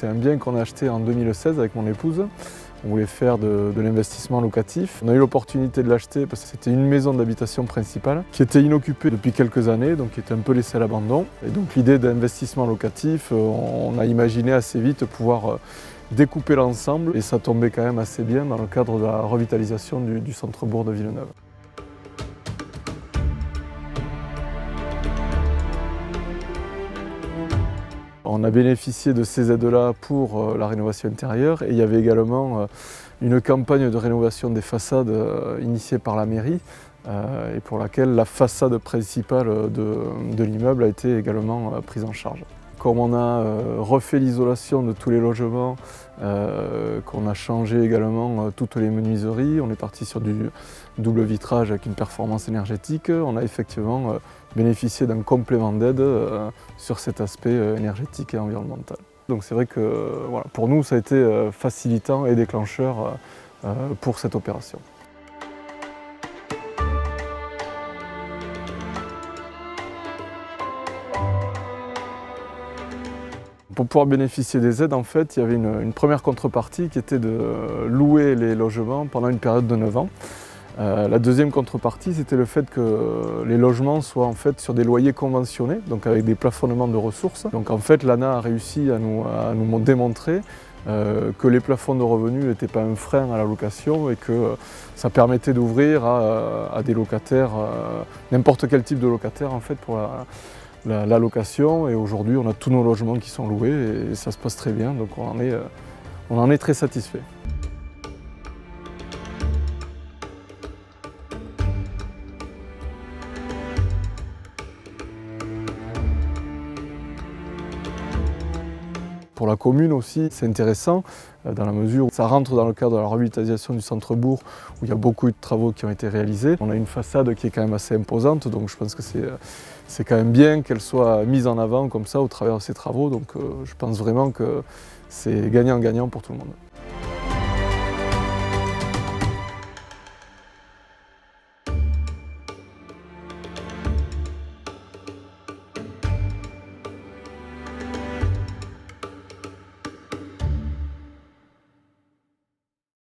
C'est un bien qu'on a acheté en 2016 avec mon épouse. On voulait faire de l'investissement locatif. On a eu l'opportunité de l'acheter parce que c'était une maison d'habitation principale qui était inoccupée depuis quelques années, donc qui était un peu laissée à l'abandon. Et donc l'idée d'investissement locatif, on a imaginé assez vite pouvoir découper l'ensemble et ça tombait quand même assez bien dans le cadre de la revitalisation du centre-bourg de Villeneuve. On a bénéficié de ces aides-là pour la rénovation intérieure et il y avait également une campagne de rénovation des façades initiée par la mairie et pour laquelle la façade principale de l'immeuble a été également prise en charge. Comme on a refait l'isolation de tous les logements, qu'on a changé également toutes les menuiseries, on est parti sur du double vitrage avec une performance énergétique, on a effectivement bénéficié d'un complément d'aide sur cet aspect énergétique et environnemental. Donc c'est vrai que voilà, pour nous ça a été facilitant et déclencheur pour cette opération. Pour pouvoir bénéficier des aides, en fait, il y avait une première contrepartie qui était de louer les logements pendant une période de 9 ans. La deuxième contrepartie, c'était le fait que les logements soient en fait sur des loyers conventionnés, donc avec des plafonnements de ressources. Donc en fait, l'ANA a réussi à nous démontrer que les plafonds de revenus n'étaient pas un frein à la location et que ça permettait d'ouvrir à des locataires, n'importe quel type de locataire en fait pour la location. Et aujourd'hui, on a tous nos logements qui sont loués et ça se passe très bien, donc on en est très satisfait. Pour la commune aussi, c'est intéressant dans la mesure où ça rentre dans le cadre de la revitalisation du centre-bourg où il y a beaucoup de travaux qui ont été réalisés. On a une façade qui est quand même assez imposante, donc je pense que c'est quand même bien qu'elle soit mise en avant comme ça au travers de ces travaux. Donc je pense vraiment que c'est gagnant-gagnant pour tout le monde.